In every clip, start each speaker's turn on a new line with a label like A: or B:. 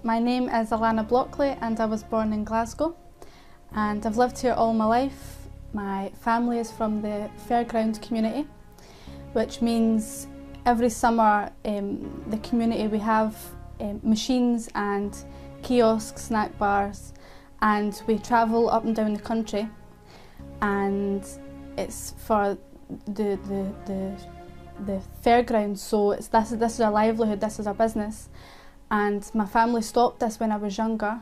A: My name is Alana Blockley and I was born in Glasgow, and I've lived here all my life. My family is from the Fairground community, which means every summer the community we have machines and kiosks, snack bars, and we travel up and down the country, and it's for the fairgrounds, so this is our livelihood, this is our business. And my family stopped this when I was younger,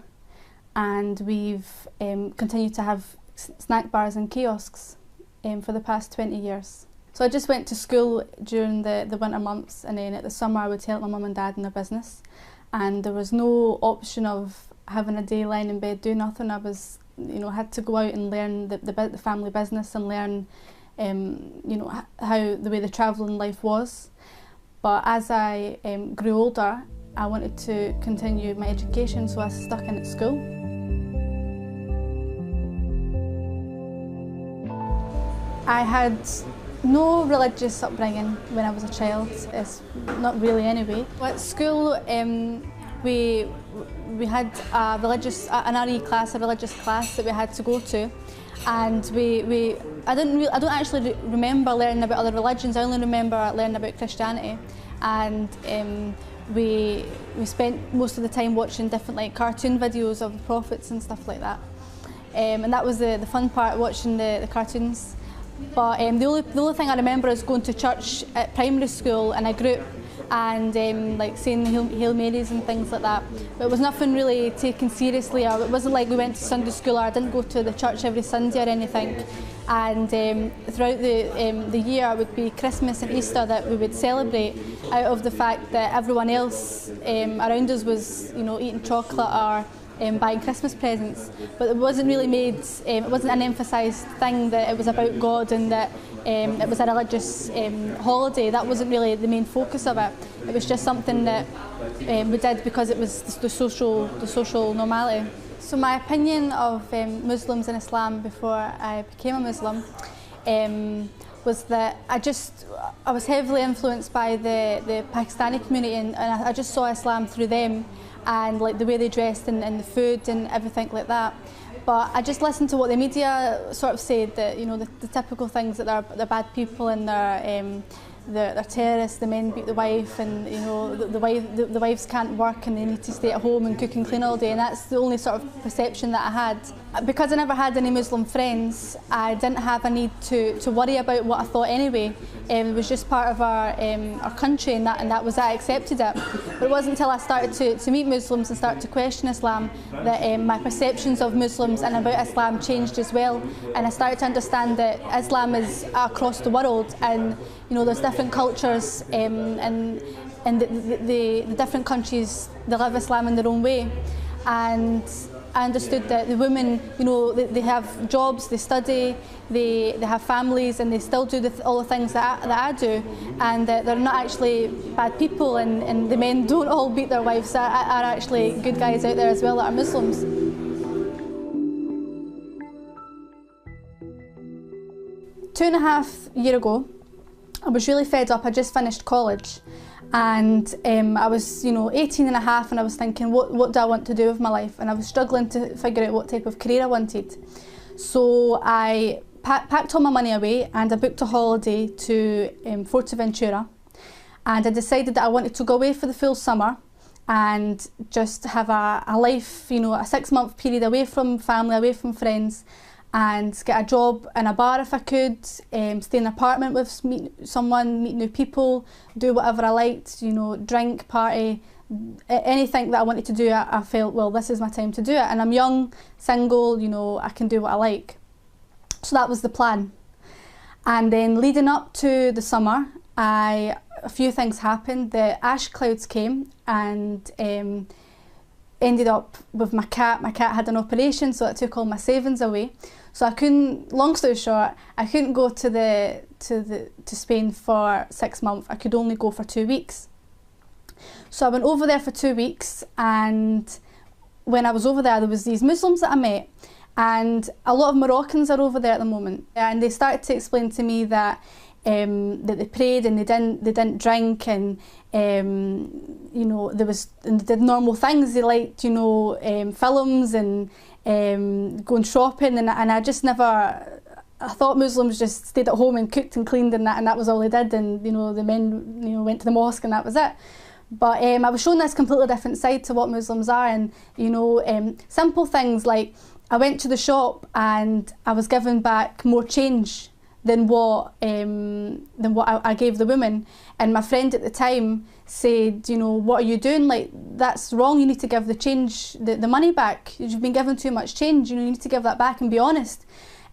A: and we've continued to have snack bars and kiosks for the past 20 years. So I just went to school during the winter months, and then at the summer I would help my mum and dad in their business, and there was no option of having a day lying in bed doing nothing. I was, had to go out and learn the family business and learn how the way the travelling life was. But as I grew older, I wanted to continue my education, so I stuck in at school. I had no religious upbringing when I was a child, it's not really anyway. At school we had an RE class, a religious class that we had to go to, and I don't actually remember learning about other religions. I only remember learning about Christianity, and we spent most of the time watching different cartoon videos of the prophets and stuff like that, and that was the fun part, watching the cartoons. But the only thing I remember is going to church at primary school in a group and saying the Hail Marys and things like that. But it was nothing really taken seriously, or it wasn't like we went to Sunday school, or I didn't go to the church every Sunday or anything. And throughout the year it would be Christmas and Easter that we would celebrate, out of the fact that everyone else around us was eating chocolate or buying Christmas presents. But it wasn't really made, it wasn't an emphasised thing that it was about God and that it was a religious holiday. That wasn't really the main focus of it. It was just something that we did because it was the social normality. So my opinion of Muslims and Islam before I became a Muslim was that I was heavily influenced by the Pakistani community, and I just saw Islam through them, and the way they dressed and the food and everything like that. But I just listened to what the media sort of said, that the typical things, that they're bad people and they're terrorists, the men beat the wife, and the wives can't work and they need to stay at home and cook and clean all day, and that's the only sort of perception that I had. Because I never had any Muslim friends, I didn't have a need to worry about what I thought anyway. It was just part of our country, and that was, I accepted it. But it wasn't until I started to meet Muslims and start to question Islam that my perceptions of Muslims and about Islam changed as well, and I started to understand that Islam is across the world, and there's different cultures, and the different countries, they live Islam in their own way. And I understood that the women, they have jobs, they study, they have families, and they still do all the things that I do, and that they're not actually bad people, and the men don't all beat their wives. There are actually good guys out there as well that are Muslims. 2.5 years ago, I was really fed up. I just finished college, and I was 18 and a half, and I was thinking, what do I want to do with my life? And I was struggling to figure out what type of career I wanted. So I packed all my money away and I booked a holiday to Fuerteventura, and I decided that I wanted to go away for the full summer and just have a life, a 6-month period away from family, away from friends, and get a job in a bar if I could, stay in an apartment with someone, meet new people, do whatever I liked, drink, party, anything that I wanted to do. I felt, well, this is my time to do it, and I'm young, single, I can do what I like. So that was the plan. And then leading up to the summer, a few things happened. The ash clouds came, and ended up with my cat. My cat had an operation, so it took all my savings away. So I couldn't, long story short, I couldn't go to Spain for 6 months. I could only go for 2 weeks. So I went over there for 2 weeks, and when I was over there was these Muslims that I met, and a lot of Moroccans are over there at the moment, and they started to explain to me that that they prayed and they didn't drink, and you know, and they did normal things. They liked, you know, films and going shopping, and I just never. I thought Muslims just stayed at home and cooked and cleaned, and that was all they did, and you know, the men, you know, went to the mosque and that was it. But I was shown this completely different side to what Muslims are, and you know, simple things like I went to the shop and I was given back more change than what I gave the woman, and my friend at the time said, you know, what are you doing? Like, that's wrong. You need to give the change, the money back. You've been given too much change. You know, you need to give that back and be honest.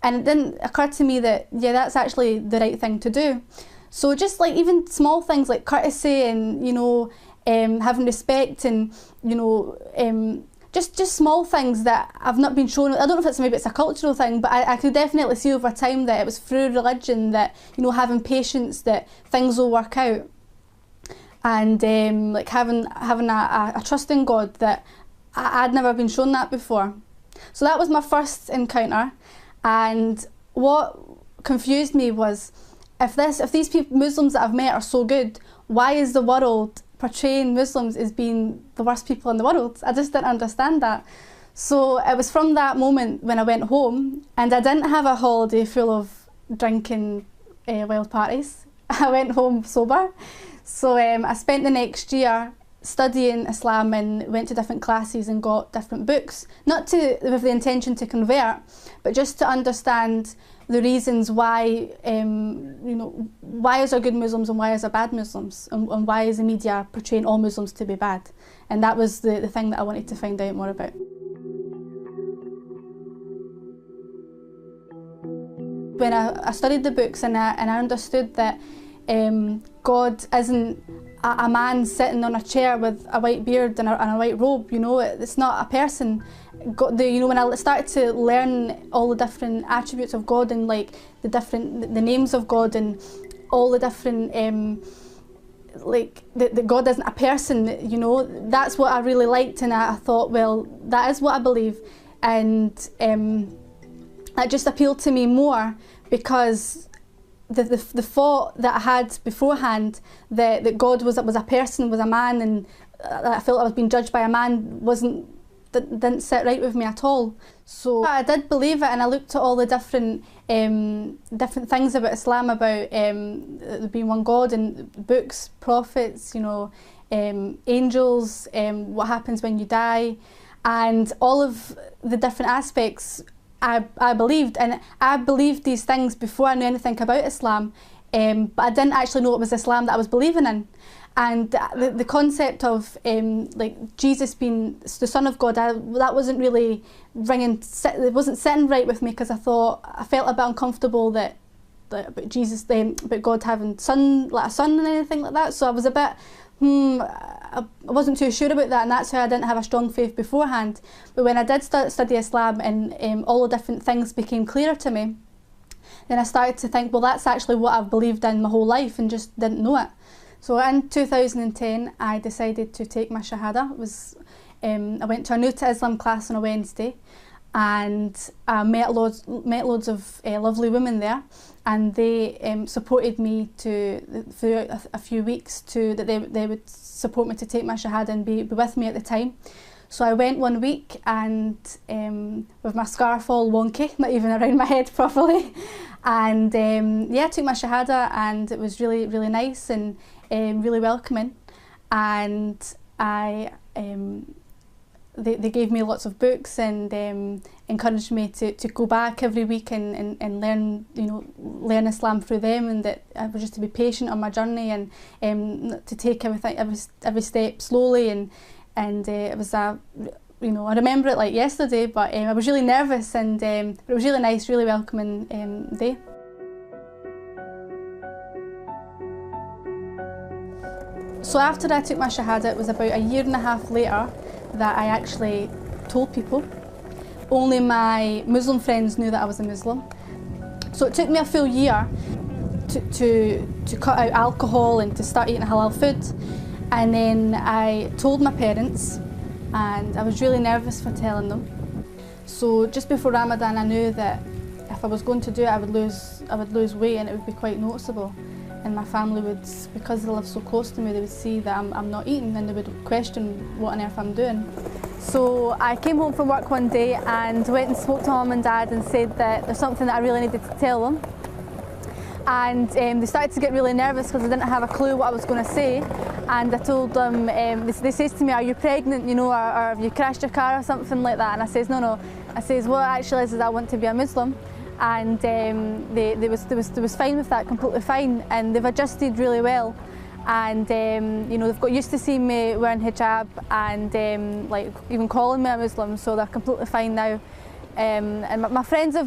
A: And it didn't occur to me that, yeah, that's actually the right thing to do. So just like even small things like courtesy and, you know, having respect and, you know, just small things that I've not been shown. I don't know if maybe it's a cultural thing, but I could definitely see over time that it was through religion that, you know, having patience that things will work out. And like having a trust in God that I'd never been shown that before. So that was my first encounter. And what confused me was, if these Muslims that I've met are so good, why is the world portraying Muslims as being the worst people in the world? I just didn't understand that. So it was from that moment when I went home, and I didn't have a holiday full of drinking wild parties. I went home sober. So I spent the next year studying Islam and went to different classes and got different books, not with the intention to convert, but just to understand the reasons why, you know, why is there good Muslims and why is there bad Muslims, and why is the media portraying all Muslims to be bad? And that was the thing that I wanted to find out more about. When I studied the books and I understood that God isn't a man sitting on a chair with a white beard and a white robe, you know, it's not a person. You know, when I started to learn all the different attributes of God and like the names of God and all the different like that God isn't a person, you know, that's what I really liked, and I thought, well, that is what I believe, and that just appealed to me more because the thought that I had beforehand that God was a person, was a man, and I felt I was being judged by a man didn't sit right with me at all. So I did believe it, and I looked at all the different things about Islam, about there being one God, and books, prophets, you know, angels, what happens when you die, and all of the different aspects. I believed, and I believed these things before I knew anything about Islam, but I didn't actually know it was Islam that I was believing in. And the concept of like Jesus being the Son of God, that wasn't really it wasn't sitting right with me, because I felt a bit uncomfortable that about Jesus, about God having a son and anything like that. So I was a bit, I wasn't too sure about that, and that's why I didn't have a strong faith beforehand. But when I did study Islam and all the different things became clearer to me, then I started to think, well, that's actually what I've believed in my whole life and just didn't know it. So in 2010, I decided to take my Shahada. I went to a New to Islam class on a Wednesday, and I met loads of lovely women there, and they supported me through a few weeks that they would support me to take my Shahada and be with me at the time. So I went 1 week, and with my scarf all wonky, not even around my head properly, and yeah, I took my Shahada, and it was really, really nice and really welcoming. And they gave me lots of books and encouraged me to go back every week and learn, you know, learn Islam through them, and that I was just to be patient on my journey and to take every step slowly, and it was you know, I remember it like yesterday, but I was really nervous, and but it was really nice, really welcoming day. So after I took my Shahada, it was about a year and a half later that I actually told people. Only my Muslim friends knew that I was a Muslim. So it took me a full year to cut out alcohol and to start eating halal food. And then I told my parents, and I was really nervous for telling them. So just before Ramadan, I knew that if I was going to do it, I would lose weight, and it would be quite noticeable. and my family would, because they live so close to me, they would see that I'm not eating and they would question what on earth I'm doing. So I came home from work one day and went and spoke to my mum and dad and said that there's something that I really needed to tell them. And they started to get really nervous because they didn't have a clue what I was going to say. And I told them, they says to me, "Are you pregnant, you know, or have you crashed your car or something like that?" And I says, "No. I says, what actually is I want to be a Muslim." And they was fine with that, completely fine, and they've adjusted really well. And you know, they've got used to seeing me wearing hijab and like even calling me a Muslim, so they're completely fine now. And my friends have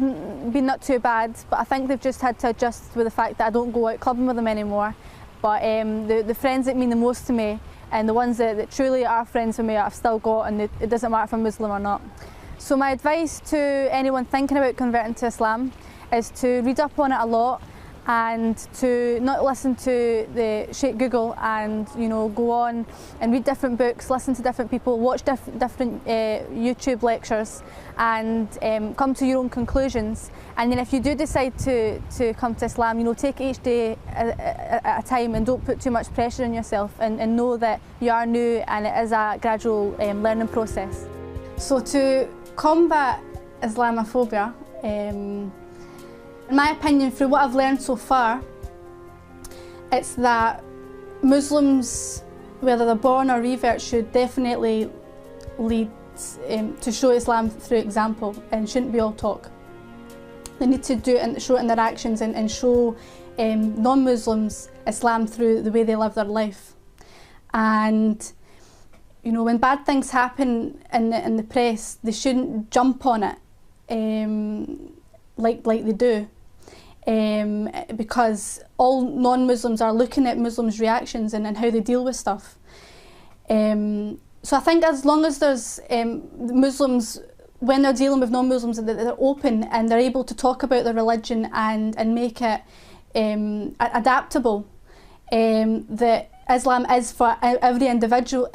A: been not too bad, but I think they've just had to adjust with the fact that I don't go out clubbing with them anymore. But the friends that mean the most to me, and the ones that truly are friends with me, I've still got, and it doesn't matter if I'm Muslim or not. So my advice to anyone thinking about converting to Islam is to read up on it a lot, and to not listen to the Sheikh Google, and you know, go on and read different books, listen to different people, watch different YouTube lectures, and come to your own conclusions. And then if you do decide to come to Islam, you know, take each day at a time, and don't put too much pressure on yourself, and know that you are new and it is a gradual learning process. So to combat Islamophobia, in my opinion, through what I've learned so far, it's that Muslims, whether they're born or revert, should definitely lead to show Islam through example, and shouldn't be all talk. They need to do it and show it in their actions, and show non-Muslims Islam through the way they live their life. And you know, when bad things happen in the press, they shouldn't jump on it like they do. Because all non-Muslims are looking at Muslims' reactions and how they deal with stuff. So I think as long as there's Muslims, when they're dealing with non-Muslims, that they're open and they're able to talk about their religion and make it adaptable, that Islam is for every individual,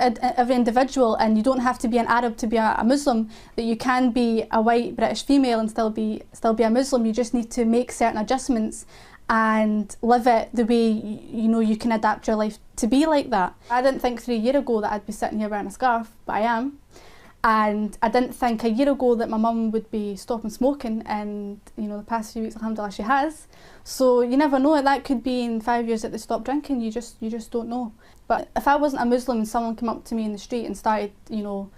A: and you don't have to be an Arab to be a Muslim. That you can be a white British female and still be a Muslim. You just need to make certain adjustments and live it the way you know you can adapt your life to be like that. I didn't think 3 years ago that I'd be sitting here wearing a scarf, but I am. And I didn't think a year ago that my mum would be stopping smoking, and you know, the past few weeks, alhamdulillah, she has. So you never know, that could be in 5 years that they stop drinking. You just don't know. But if I wasn't a Muslim and someone came up to me in the street and started, you know,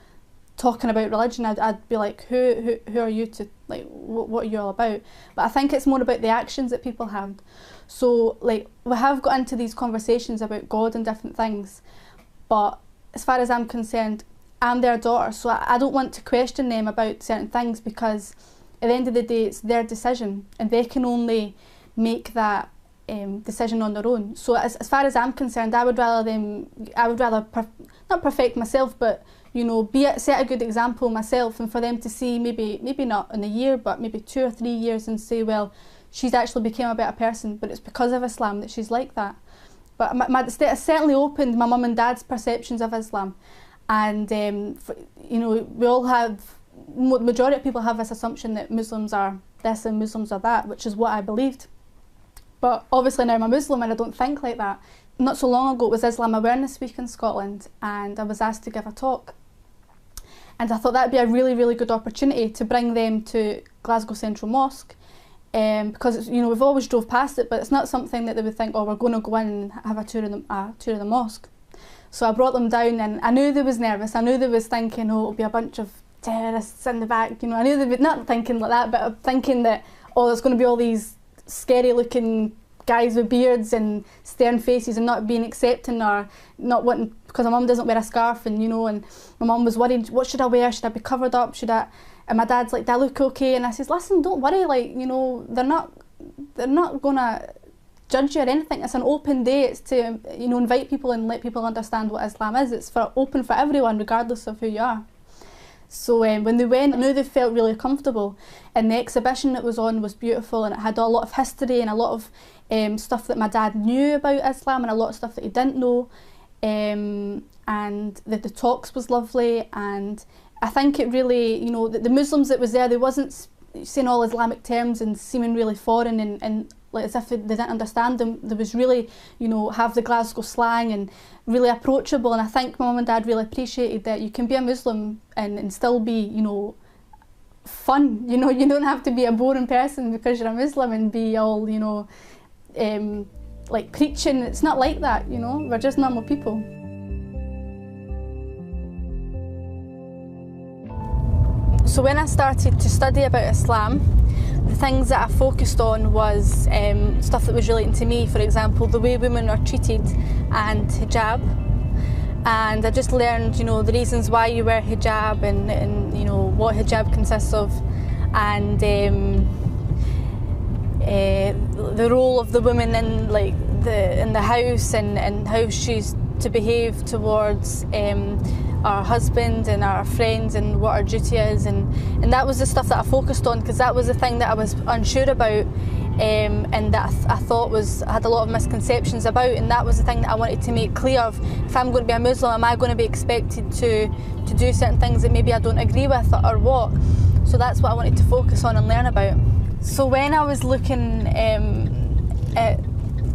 A: talking about religion, I'd be like, who are you to, like, what are you all about? But I think it's more about the actions that people have. So like, we have got into these conversations about God and different things, but as far as I'm concerned, I'm their daughter, so I don't want to question them about certain things, because at the end of the day it's their decision and they can only make that decision on their own. So as far as I'm concerned, I would rather not perfect myself, but you know, set a good example myself, and for them to see maybe not in a year, but maybe 2 or 3 years, and say, well, she's actually became a better person, but it's because of Islam that she's like that. But it's certainly opened my mum and dad's perceptions of Islam. And you know, we all have, the majority of people have this assumption that Muslims are this and Muslims are that, which is what I believed. But obviously now I'm a Muslim and I don't think like that. Not so long ago it was Islam Awareness Week in Scotland, and I was asked to give a talk. And I thought that'd be a really, really good opportunity to bring them to Glasgow Central Mosque, because you know, we've always drove past it, but it's not something that they would think, oh, we're going to go in and have a tour of the mosque. So I brought them down, and I knew they was nervous. I knew they was thinking, oh, it'll be a bunch of terrorists in the back. You know, I knew they would, not thinking like that, but thinking that, oh, there's going to be all these scary looking guys with beards and stern faces and not being accepting, or not wanting, because my mum doesn't wear a scarf, and you know, and my mum was worried, what should I wear? Should I be covered up? Should I? And my dad's like, do I look okay? And I says, listen, don't worry, like, you know, they're not gonna judge you or anything. It's an open day. It's to, you know, invite people and let people understand what Islam is. It's open for everyone, regardless of who you are. So when they went, I knew they felt really comfortable, and the exhibition that was on was beautiful, and it had a lot of history and a lot of stuff that my dad knew about Islam, and a lot of stuff that he didn't know, and the talks was lovely. And I think it really, you know, the Muslims that was there, they wasn't saying all Islamic terms and seeming really foreign and like as if they didn't understand them. They was really, you know, have the Glasgow slang and really approachable, and I think my mum and dad really appreciated that you can be a Muslim and still be, you know, fun. You know, you don't have to be a boring person because you're a Muslim and be all, you know, like preaching. It's not like that, you know, we're just normal people. So when I started to study about Islam, the things that I focused on was stuff that was relating to me. For example, the way women are treated and hijab. And I just learned, you know, the reasons why you wear hijab and you know, what hijab consists of, and the role of the woman in like in the house and how she's to behave towards our husband and our friends and what our duty is, and that was the stuff that I focused on, because that was the thing that I was unsure about, and that I thought I had a lot of misconceptions about, and that was the thing that I wanted to make clear of. If I'm going to be a Muslim, am I going to be expected to do certain things that maybe I don't agree with, or what? So that's what I wanted to focus on and learn about. So when I was looking at,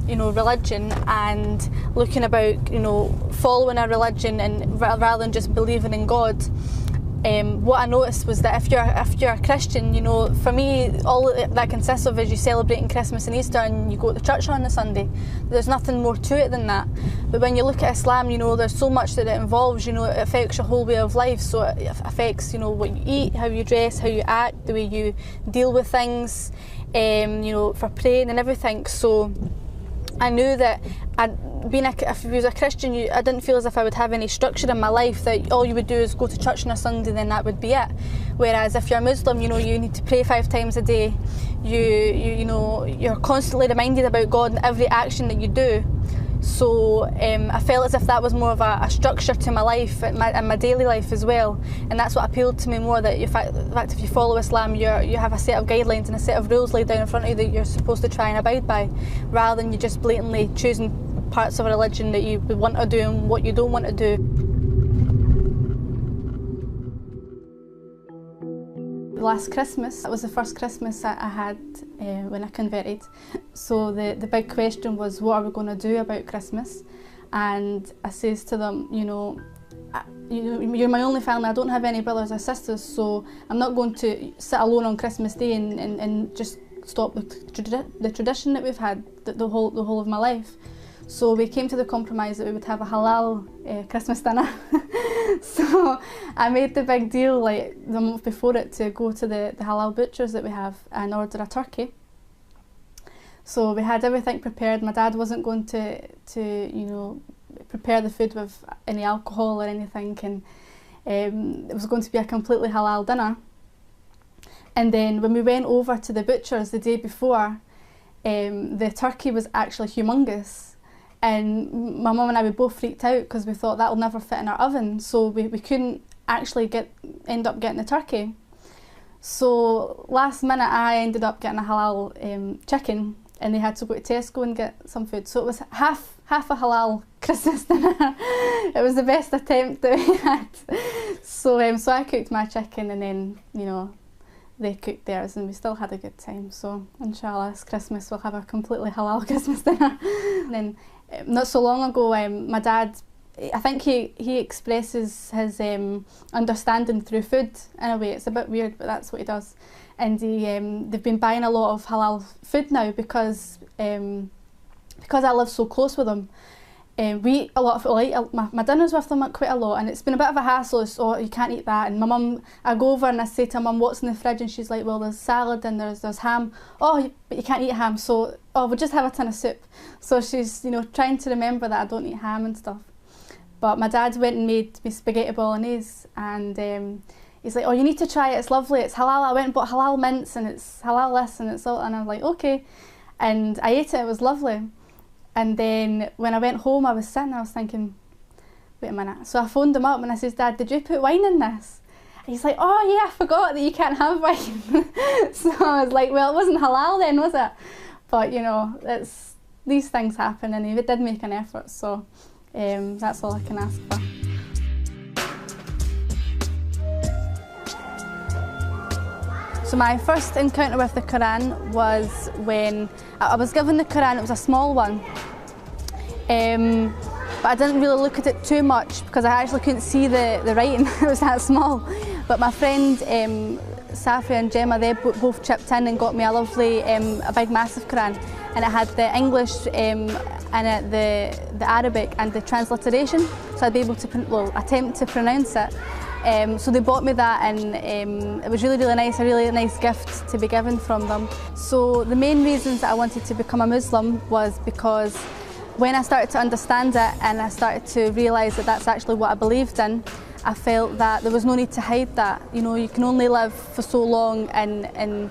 A: you know, religion and looking about, you know, following a religion and rather than just believing in God, what I noticed was that if you're a Christian, you know, for me, all that consists of is you celebrating Christmas and Easter and you go to church on a Sunday. There's nothing more to it than that. But when you look at Islam, you know, there's so much that it involves. You know, it affects your whole way of life. So it affects, you know, what you eat, how you dress, how you act, the way you deal with things, you know, for praying and everything. So I knew that if you was a Christian, I didn't feel as if I would have any structure in my life, that all you would do is go to church on a Sunday, then that would be it. Whereas if you're a Muslim, you know, you need to pray 5 times a day. You know, you're constantly reminded about God in every action that you do. So I felt as if that was more of a structure to my life and my daily life as well, and that's what appealed to me more. That in fact, if you follow Islam, you have a set of guidelines and a set of rules laid down in front of you that you're supposed to try and abide by, rather than you just blatantly choosing parts of a religion that you want to do and what you don't want to do. Last Christmas, that was the first Christmas that I had when I converted. So the big question was, what are we going to do about Christmas? And I says to them, you know, you're my only family, I don't have any brothers or sisters, so I'm not going to sit alone on Christmas Day and just stop the tradition that we've had the whole of my life. So we came to the compromise that we would have a halal Christmas dinner. So I made the big deal, like the month before it, to go to the halal butchers that we have and order a turkey. So we had everything prepared. My dad wasn't going to you know, prepare the food with any alcohol or anything, and it was going to be a completely halal dinner. And then when we went over to the butchers the day before, the turkey was actually humongous. And my mum and I, we both freaked out because we thought that'll never fit in our oven, so we couldn't actually end up getting the turkey. So last minute I ended up getting a halal chicken, and they had to go to Tesco and get some food. So it was half a halal Christmas dinner. It was the best attempt that we had. So I cooked my chicken, and then, you know, they cooked theirs, and we still had a good time. So inshallah, this Christmas we'll have a completely halal Christmas dinner. And then not so long ago, my dad, I think he expresses his understanding through food in a way. It's a bit weird, but that's what he does. And they've been buying a lot of halal food now because I live so close with them. We eat a lot of, like, my dinners with them quite a lot, and it's been a bit of a hassle. It's, oh, you can't eat that. And my mum, I go over and I say to Mum, what's in the fridge? And she's like, well, there's salad and there's ham. Oh, but you can't eat ham, so we'll just have a tin of soup. So she's, you know, trying to remember that I don't eat ham and stuff. But my dad went and made me spaghetti bolognese, and he's like, oh, you need to try it, it's lovely, it's halal. I went and bought halal mince, and it's halal this, and it's all, and I'm like, okay. And I ate it was lovely. And then when I went home, I was sitting, I was thinking, wait a minute. So I phoned him up and I says, Dad, did you put wine in this? And he's like, oh yeah, I forgot that you can't have wine. So I was like, well, it wasn't halal then, was it? But you know, these things happen, and he did make an effort, so that's all I can ask for. So my first encounter with the Quran was when I was given the Quran. It was a small one, but I didn't really look at it too much because I actually couldn't see the writing. It was that small. But my friend Safi and Gemma, they both chipped in and got me a lovely, a big massive Quran, and it had the English in it, the Arabic and the transliteration, so I'd be able to attempt to pronounce it. So they bought me that, and it was really nice, a really nice gift to be given from them. So the main reasons that I wanted to become a Muslim was because when I started to understand it and I started to realise that that's actually what I believed in, I felt that there was no need to hide that. You know, you can only live for so long and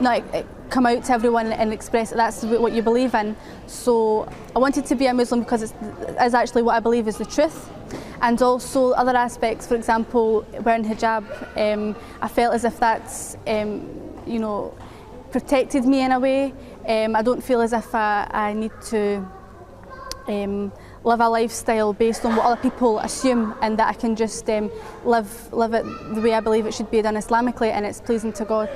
A: not come out to everyone and express that that's what you believe in. So I wanted to be a Muslim because it is actually what I believe is the truth. And also other aspects, for example, wearing hijab, I felt as if that's, you know, protected me in a way. I don't feel as if I need to live a lifestyle based on what other people assume, and that I can just live it the way I believe it should be done Islamically, and it's pleasing to God.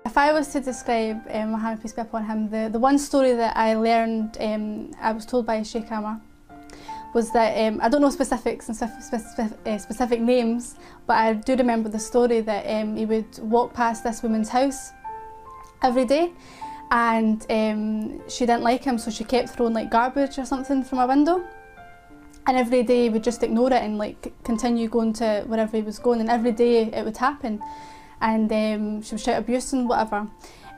A: If I was to describe Muhammad, peace be upon him, the one story that I learned, I was told by Sheikh Amar, was that, I don't know specifics and specific names, but I do remember the story that he would walk past this woman's house every day, and she didn't like him, so she kept throwing like garbage or something from a window, and every day he would just ignore it and like continue going to wherever he was going, and every day it would happen, and she would shout abuse and whatever.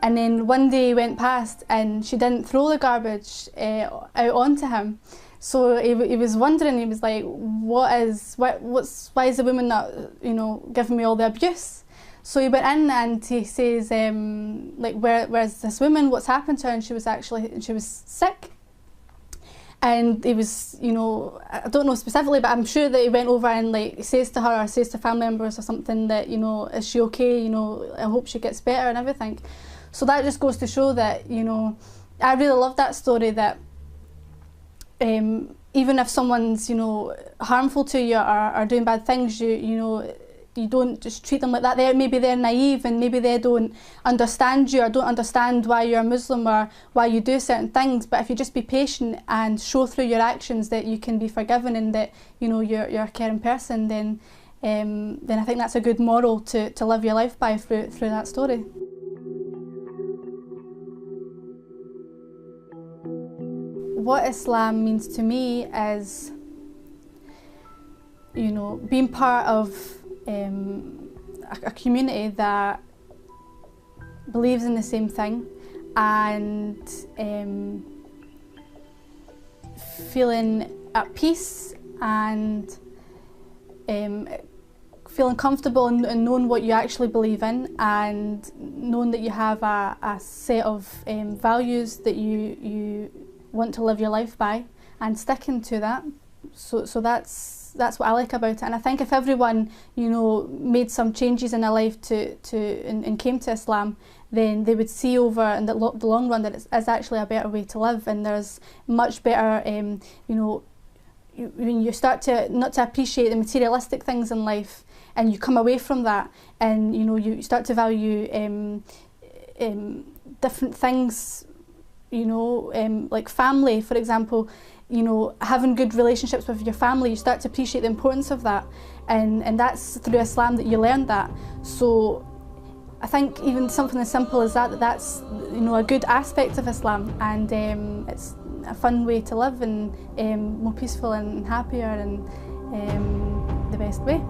A: And then one day he went past and she didn't throw the garbage out onto him. So he was wondering, he was like, why is the woman not, you know, giving me all the abuse? So he went in and he says, like, where's this woman? What's happened to her? And she was sick. And he was, you know, I don't know specifically, but I'm sure that he went over and like says to her or says to family members or something that, you know, is she okay? You know, I hope she gets better and everything. So that just goes to show that, you know, I really love that story, that even if someone's, you know, harmful to you or doing bad things, you know, you don't just treat them like that. Maybe they're naive and maybe they don't understand you or don't understand why you're a Muslim or why you do certain things. But if you just be patient and show through your actions that you can be forgiven and that, you know, you're a caring person, then I think that's a good moral to live your life by through that story. What Islam means to me is, you know, being part of a community that believes in the same thing, and feeling at peace and feeling comfortable and knowing what you actually believe in, and knowing that you have a set of values that you want to live your life by and sticking to that. So that's what I like about it, and I think if everyone, you know, made some changes in their life and came to Islam, then they would see over in the long run that it is actually a better way to live, and there's much better, you know, when you start to not to appreciate the materialistic things in life, and you come away from that, and you know, you start to value different things, you know, like family, for example. You know, having good relationships with your family, you start to appreciate the importance of that, and that's through Islam that you learn that. So I think even something as simple as that's, you know, a good aspect of Islam, and it's a fun way to live, and more peaceful and happier, and the best way.